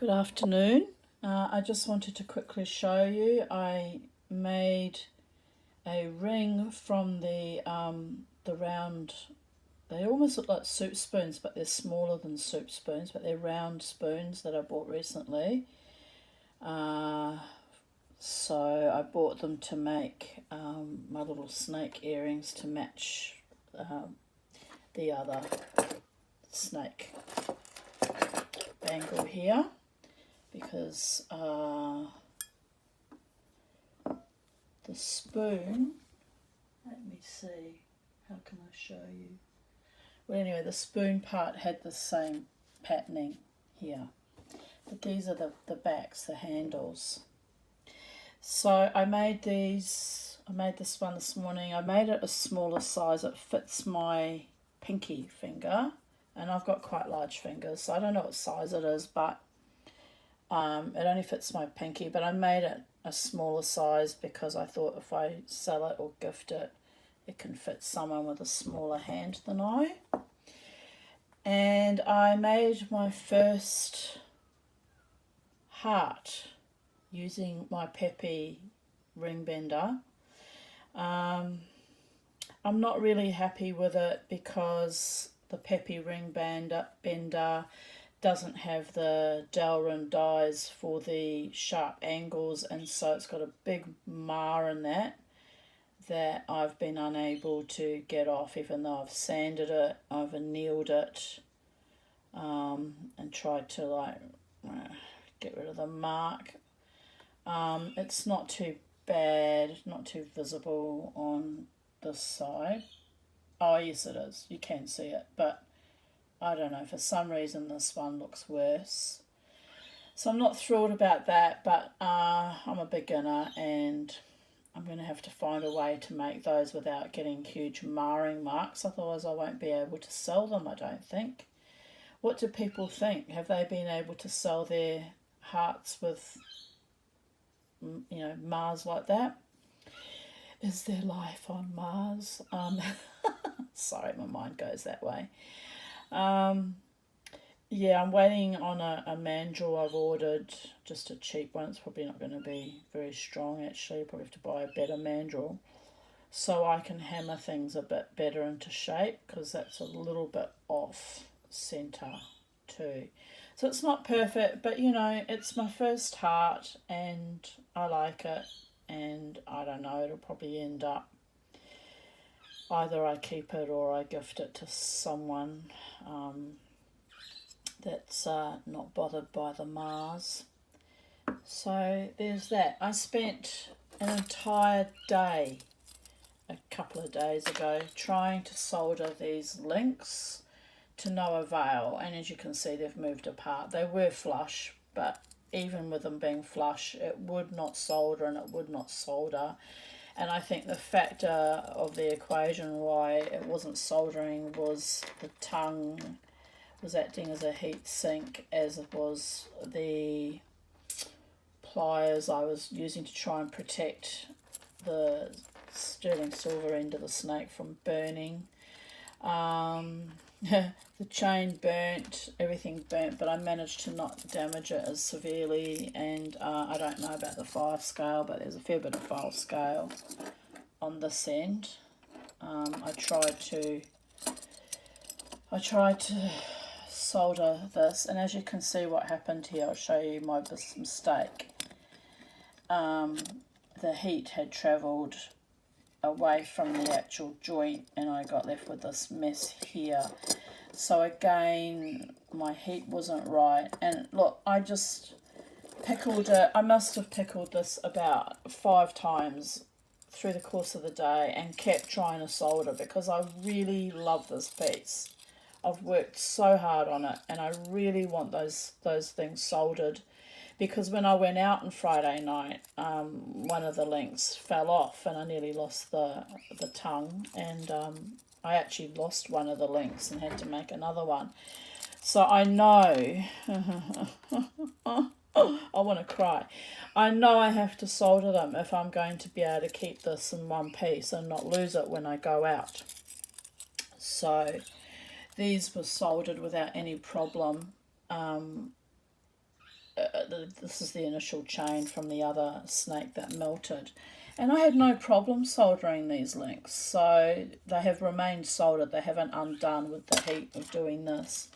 Good afternoon. I just wanted to quickly show you I made a ring from the round. They almost look like soup spoons, but they're smaller than soup spoons, but they're round spoons that I bought recently. So I bought them to make my little snake earrings to match the other snake bangle here, because the spoon, let me see, how can I show you? Well, anyway, the spoon part had the same patterning here, but these are the backs, the handles. So I made this one this morning. I made it a smaller size. It fits my pinky finger, and I've got quite large fingers, so I don't know what size it is, but it only fits my pinky. But I made it a smaller size because I thought if I sell it or gift it, it can fit someone with a smaller hand than I. And I made my first heart using my Peppy ring bender. I'm not really happy with it because the Peppy ring bender doesn't have the Delrin dies for the sharp angles, and so it's got a big mar in that I've been unable to get off, even though I've sanded it, I've annealed it, and tried to get rid of the mark. It's not too bad, not too visible on this side. Oh yes, it is, you can see it, but I don't know, for some reason this one looks worse. So I'm not thrilled about that, but I'm a beginner and I'm going to have to find a way to make those without getting huge marring marks, otherwise I won't be able to sell them, I don't think. What do people think? Have they been able to sell their hearts with, Mars like that? Is there life on Mars? Sorry, my mind goes that way. Yeah, I'm waiting on a mandrel I've ordered, just a cheap one. It's probably not going to be very strong actually. Probably have to buy a better mandrel so I can hammer things a bit better into shape, because that's a little bit off centre too. So it's not perfect, but it's my first heart and I like it, and I don't know, it'll probably end up either I keep it or I gift it to someone that's not bothered by the Mars. So there's that. I spent an entire day a couple of days ago trying to solder these links to no avail, and as you can see they've moved apart. They were flush, but even with them being flush it would not solder and it would not solder. And I think the factor of the equation why it wasn't soldering was the tongue was acting as a heat sink, as it was the pliers I was using to try and protect the sterling silver end of the snake from burning. The chain burnt, everything burnt, but I managed to not damage it as severely. And I don't know about the file scale, but there's a fair bit of file scale on this end. I tried to solder this, and as you can see what happened here, I'll show you my mistake. The heat had travelled away from the actual joint and I got left with this mess here. So again, my heat wasn't right, and look, I just pickled it. I must have pickled this about 5 times through the course of the day and kept trying to solder because I really love this piece. I've worked so hard on it and I really want those things soldered, because when I went out on Friday night, one of the links fell off and I nearly lost the tongue, and I actually lost one of the links and had to make another one. So I know, I want to cry. I know I have to solder them if I'm going to be able to keep this in one piece and not lose it when I go out. So these were soldered without any problem. this is the initial chain from the other snake that melted. And I had no problem soldering these links, so they have remained soldered. They haven't undone with the heat of doing this.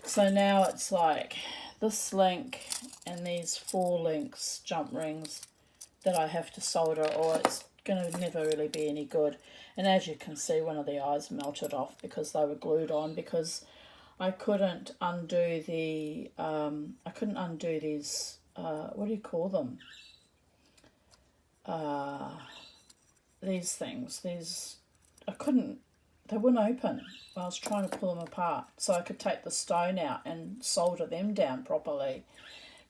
So now it's like this link and these 4 links, jump rings, that I have to solder, or it's going to never really be any good. And as you can see, one of the eyes melted off because they were glued on, because I couldn't undo the, these, what do you call them? These things, they wouldn't open when I was trying to pull them apart, so I could take the stone out and solder them down properly.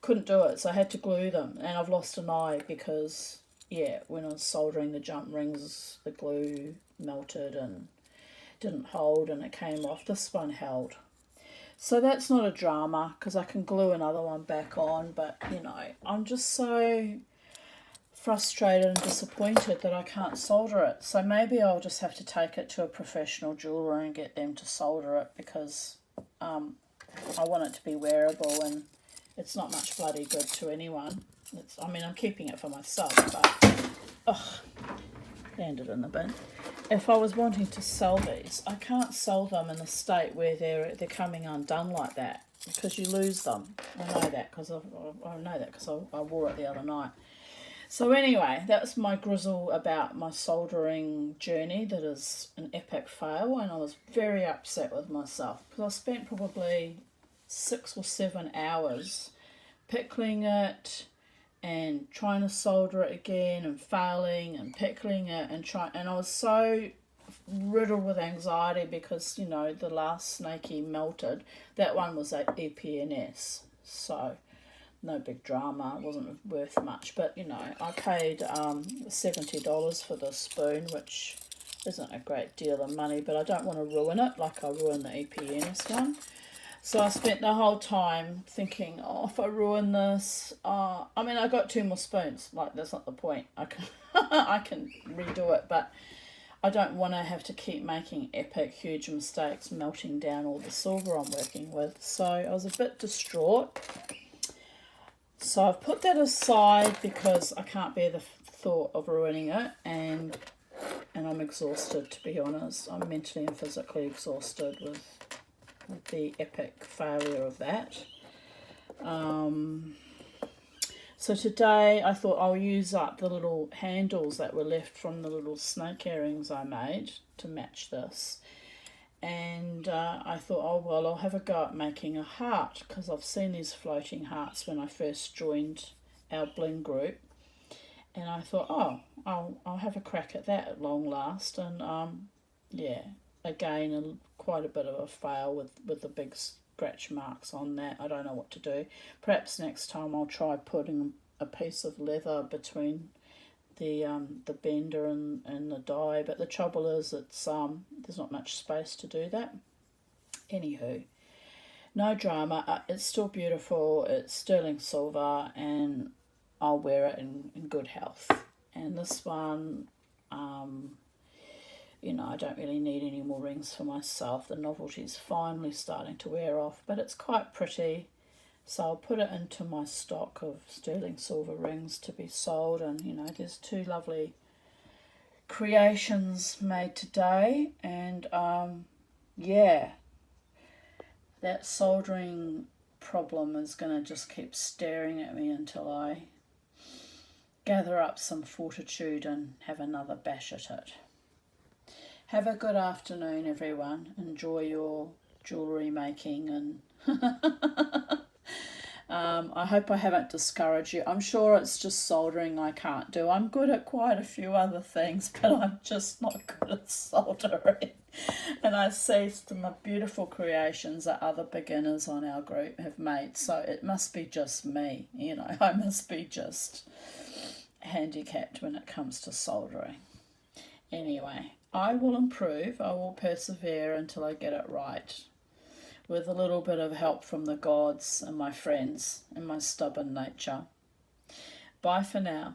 Couldn't do it, so I had to glue them, and I've lost an eye because, yeah, when I was soldering the jump rings, the glue melted and didn't hold and it came off. This one held. So that's not a drama because I can glue another one back on, but, you know, I'm just so frustrated and disappointed that I can't solder it. So maybe I'll just have to take it to a professional jeweler and get them to solder it, because I want it to be wearable and it's not much bloody good to anyone. I mean, I'm keeping it for myself, but landed in the bin. If I was wanting to sell these, I can't sell them in a state where they're coming undone like that, because you lose them. I know that because I wore it the other night. So anyway, that's my grizzle about my soldering journey. That is an epic fail, and I was very upset with myself because I spent probably 6 or 7 hours pickling it and trying to solder it again and failing and pickling it and I was so riddled with anxiety because, you know, the last snaky melted. That one was at EPNS, so no big drama, it wasn't worth much, but, you know, I paid $70 for the spoon, which isn't a great deal of money, but I don't want to ruin it like I ruined the EPNS one. So I spent the whole time thinking, oh, if I ruin this, I mean, I got 2 more spoons. Like, that's not the point. I can, I can redo it, but I don't want to have to keep making epic, huge mistakes, melting down all the silver I'm working with. So I was a bit distraught. So I've put that aside because I can't bear the thought of ruining it, and I'm exhausted, to be honest. I'm mentally and physically exhausted with the epic failure of that. So today I thought I'll use up the little handles that were left from the little snake earrings I made to match this. And I thought, oh, well, I'll have a go at making a heart, because I've seen these floating hearts when I first joined our bling group. And I thought, oh, I'll have a crack at that at long last. And, yeah, again, quite a bit of a fail with the big scratch marks on that. I don't know what to do. Perhaps next time I'll try putting a piece of leather between the bender and the die, but the trouble is it's there's not much space to do that. Anywho, no drama. It's still beautiful. It's sterling silver, and I'll wear it in good health. And this one, you know, I don't really need any more rings for myself. The novelty's finally starting to wear off, but it's quite pretty. So I'll put it into my stock of sterling silver rings to be sold. And, you know, there's 2 lovely creations made today. And, yeah, that soldering problem is going to just keep staring at me until I gather up some fortitude and have another bash at it. Have a good afternoon, everyone. Enjoy your jewellery making, and I hope I haven't discouraged you. I'm sure it's just soldering I can't do. I'm good at quite a few other things, but I'm just not good at soldering. And I see some beautiful creations that other beginners on our group have made, so it must be just me, you know. I must be just handicapped when it comes to soldering. Anyway, I will improve. I will persevere until I get it right, with a little bit of help from the gods and my friends and my stubborn nature. Bye for now.